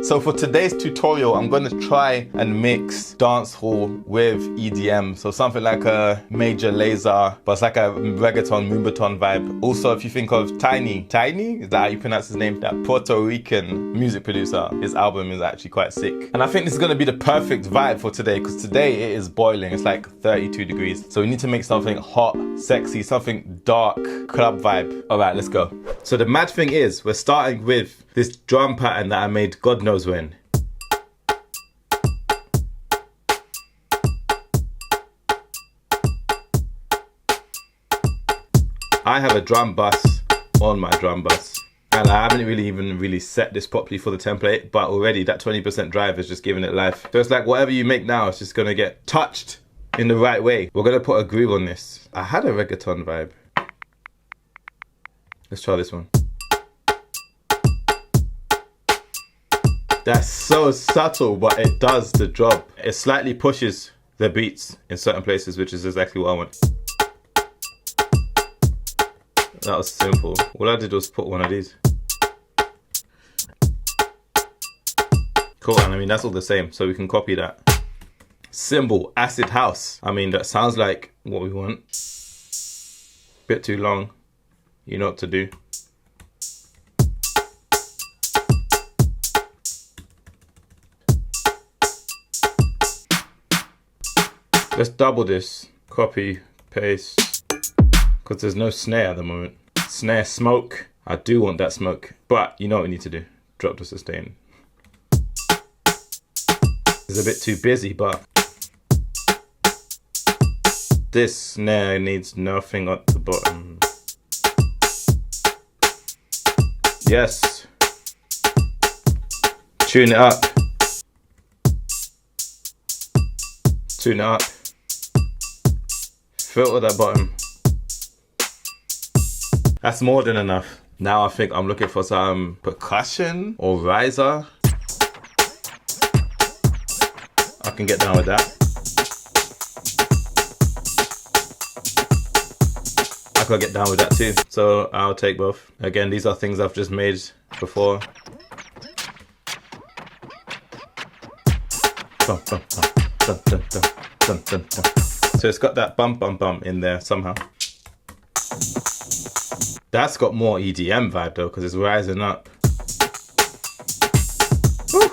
So for today's tutorial, I'm going to try and mix dancehall with EDM. So something like a major Lazer, but it's like a reggaeton, moombahton vibe. Also, if you think of Tiny, is that how you pronounce his name? That Puerto Rican music producer. His album is actually quite sick. And I think this is going to be the perfect vibe for today, because today it is boiling. It's like 32 degrees. So we need to make something hot, sexy, something dark, club vibe. All right, let's go. So the mad thing is, we're starting with this drum pattern that I made God knows when. I have a drum bus on my drum bus, and I haven't really set this properly for the template, but already that 20% drive is just giving it life. So it's like whatever you make now, it's just gonna get touched in the right way. We're gonna put a groove on this. I had a reggaeton vibe. Let's try this one. That's so subtle, but it does the job. It slightly pushes the beats in certain places, which is exactly what I want. That was simple. All I did was put one of these. Cool, and I mean, that's all the same, so we can copy that. Symbol, acid house. I mean, that sounds like what we want. Bit too long. You know what to do. Let's double this, copy, paste, because there's no snare at the moment. Snare smoke, I do want that smoke, but you know what we need to do, drop the sustain. It's a bit too busy, but this snare needs nothing at the bottom. Yes, tune it up, tune it up. Filter that bottom. That's more than enough. Now I think I'm looking for some percussion or riser. I can get down with that. I could get down with that too. So I'll take both. Again, these are things I've just made before. Bum, bum, bum, dun, dun, dun, dun, dun, dun. So it's got that bump in there somehow. That's got more EDM vibe though, because it's rising up. Woo.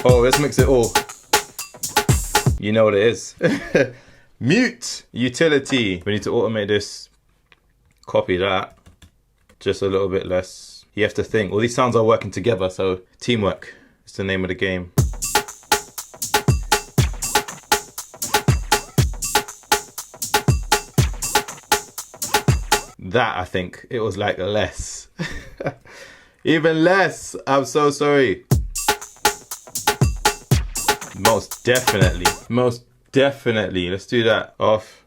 Oh, let's mix it all. You know what it is. Mute utility. We need to automate this. Copy that. Just a little bit less. You have to think. All these sounds are working together, so teamwork is the name of the game. That, I think, it was like less. Even less. I'm so sorry. Most definitely. Most definitely. Let's do that. Off,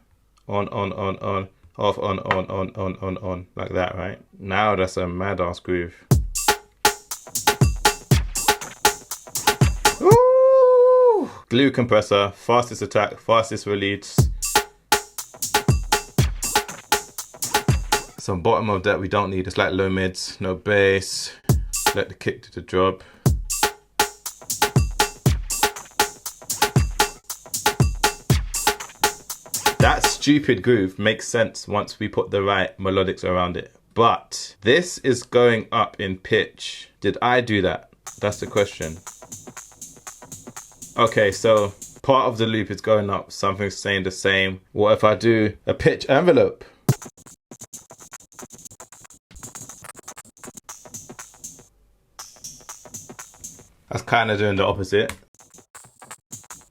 on, off, on. Like that, right? Now that's a mad ass groove. Ooh! Glue compressor, fastest attack, fastest release. Some bottom of that we don't need. It's like low mids, no bass. Let the kick do the job. That stupid groove makes sense once we put the right melodics around it. But this is going up in pitch. Did I do that? That's the question. Okay, so part of the loop is going up, something's staying the same. What if I do a pitch envelope? That's kind of doing the opposite.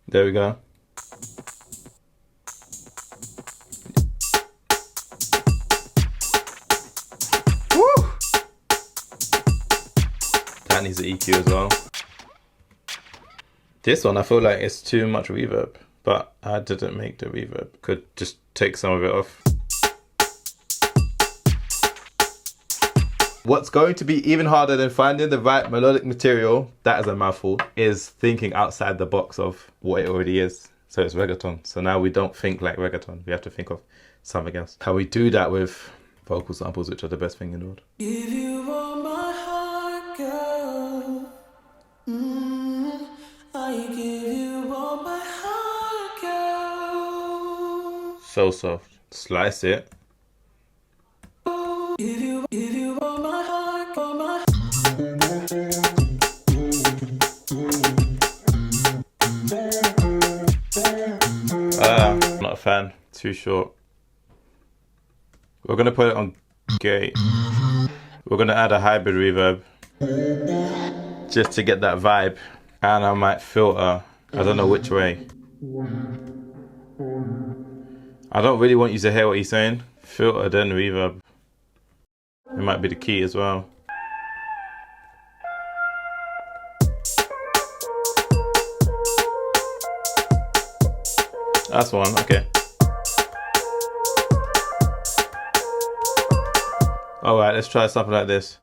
There we go. Woo! That needs an EQ as well. This one, I feel like it's too much reverb, but I didn't make the reverb. Could just take some of it off. What's going to be even harder than finding the right melodic material, that is a mouthful, is thinking outside the box of what it already is. So it's reggaeton. So now we don't think like reggaeton. We have to think of something else. How we do that with vocal samples, which are the best thing in the world. Give you all my heart, girl. I give you all my heart, girl. So soft. Slice it. Give you all my heart, all my. Not a fan. Too short. We're gonna put it on gate. We're gonna add a hybrid reverb just to get that vibe. And I might filter. I don't know which way. I don't really want you to hear what he's saying. Filter then reverb. It might be the key as well. That's one, okay. Alright, let's try something like this.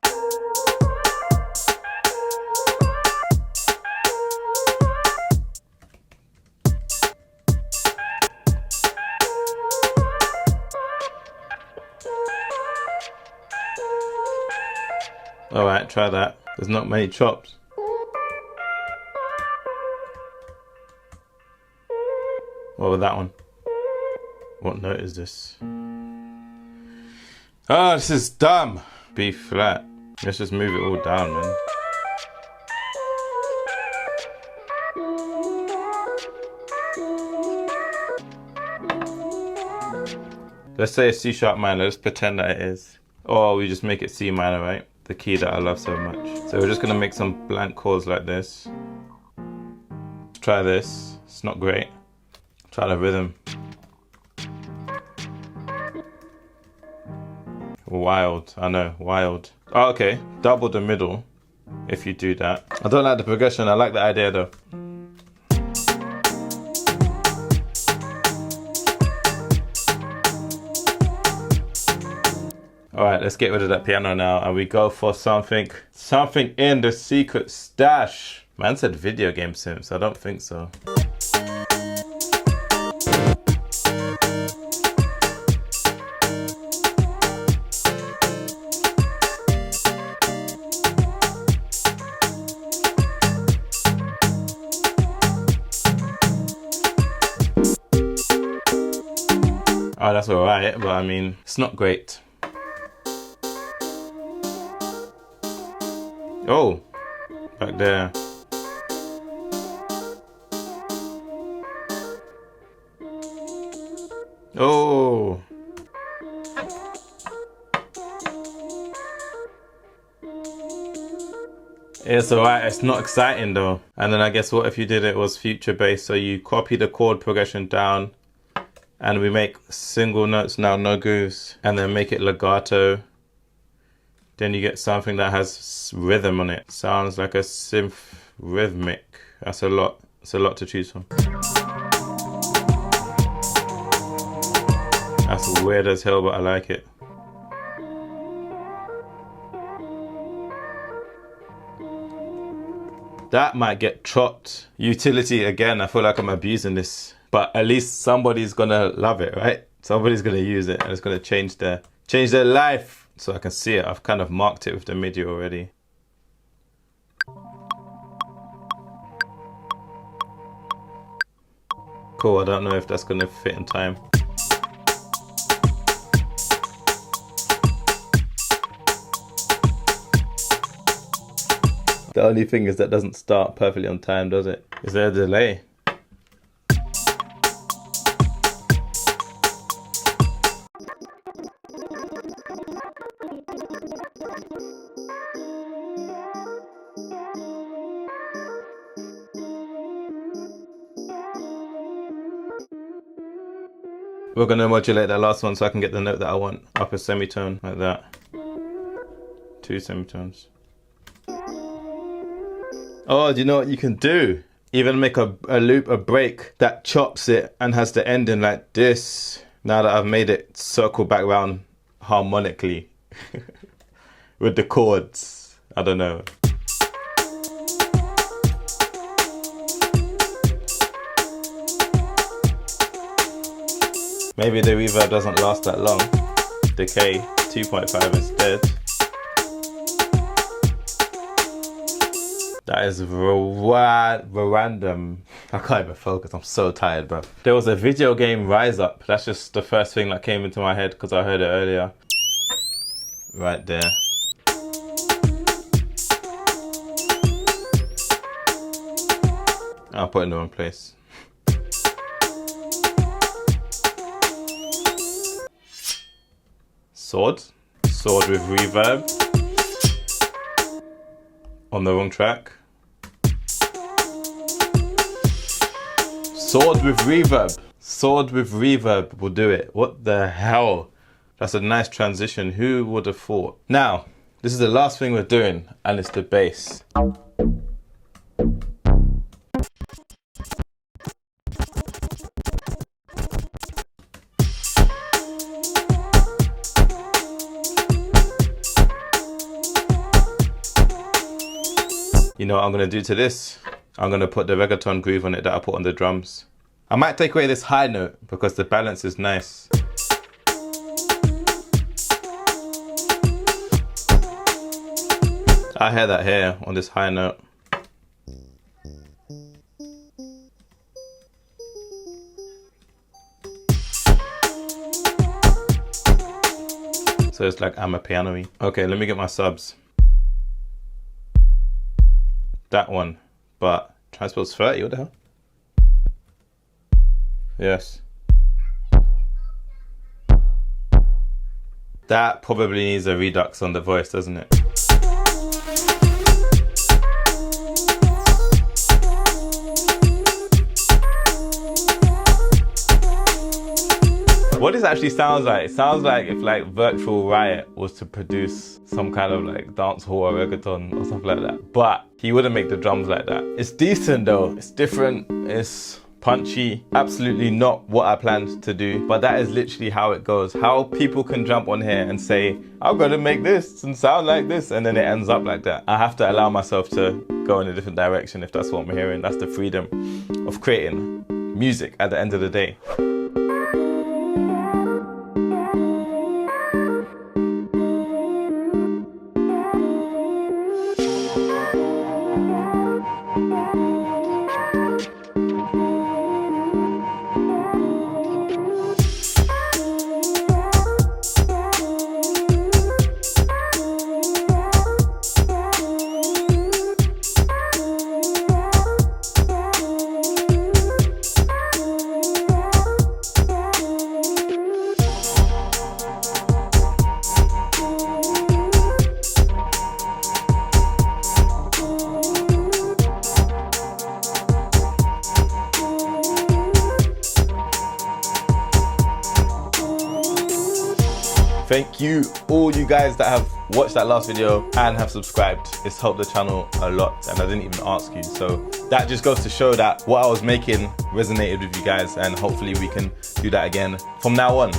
Alright, try that. There's not many chops. What about that one? What note is this? Oh, this is dumb. B flat. Let's just move it all down, man. Let's say a C sharp minor. Let's pretend that it is. Or we just make it C minor, right? The key that I love so much. So we're just gonna make some blank chords like this. Let's try this. It's not great. Try the rhythm. Wild, I know, wild. Oh, okay, double the middle if you do that. I don't like the progression, I like the idea though. Alright, let's get rid of that piano now and we go for something in the secret stash. Man said video game synths, I don't think so. Oh, that's alright, but I mean, it's not great. Oh, back there. Oh. It's alright, it's not exciting though. And then I guess what if you did it was future based, so you copy the chord progression down and we make single notes now, no grooves, and then make it legato. Then you get something that has rhythm on it. Sounds like a synth rhythmic. That's a lot. It's a lot to choose from. That's weird as hell, but I like it. That might get chopped. Utility again, I feel like I'm abusing this. But at least somebody's gonna love it, right? Somebody's gonna use it and it's gonna change their life. So I can see it. I've kind of marked it with the MIDI already. Cool, I don't know if that's gonna fit in time. The only thing is that doesn't start perfectly on time, does it? Is there a delay? We're gonna modulate that last one so I can get the note that I want up a semitone like that. 2 semitones. Oh, do you know what you can do? Even make a loop, a break that chops it and has the ending like this. Now that I've made it circle back round harmonically with the chords. I don't know. Maybe the reverb doesn't last that long. Decay 2.5 instead. That is random. I can't even focus, I'm so tired, bro. There was a video game, Rise Up. That's just the first thing that came into my head because I heard it earlier. Right there. I'll put it in the wrong place. Sword with reverb. On the wrong track. Sword with reverb will do it. What the hell? That's a nice transition. Who would have thought? Now, this is the last thing we're doing, and it's the bass. You know what I'm gonna do to this? I'm gonna put the reggaeton groove on it that I put on the drums. I might take away this high note because the balance is nice. I hear that here on this high note. So it's like I'm a piano-y. Okay, let me get my subs. That one, but transpose 30, what the hell? Yes. That probably needs a redux on the voice, doesn't it? What this actually sounds like, it sounds like if like Virtual Riot was to produce some kind of like dancehall or reggaeton or something like that. But he wouldn't make the drums like that. It's decent though, it's different, it's punchy. Absolutely not what I planned to do, but that is literally how it goes. How people can jump on here and say, I'm gonna make this and sound like this, and then it ends up like that. I have to allow myself to go in a different direction if that's what I'm hearing. That's the freedom of creating music at the end of the day. Thank you, all you guys that have watched that last video and have subscribed. It's helped the channel a lot, and I didn't even ask you. So that just goes to show that what I was making resonated with you guys, and hopefully we can do that again from now on.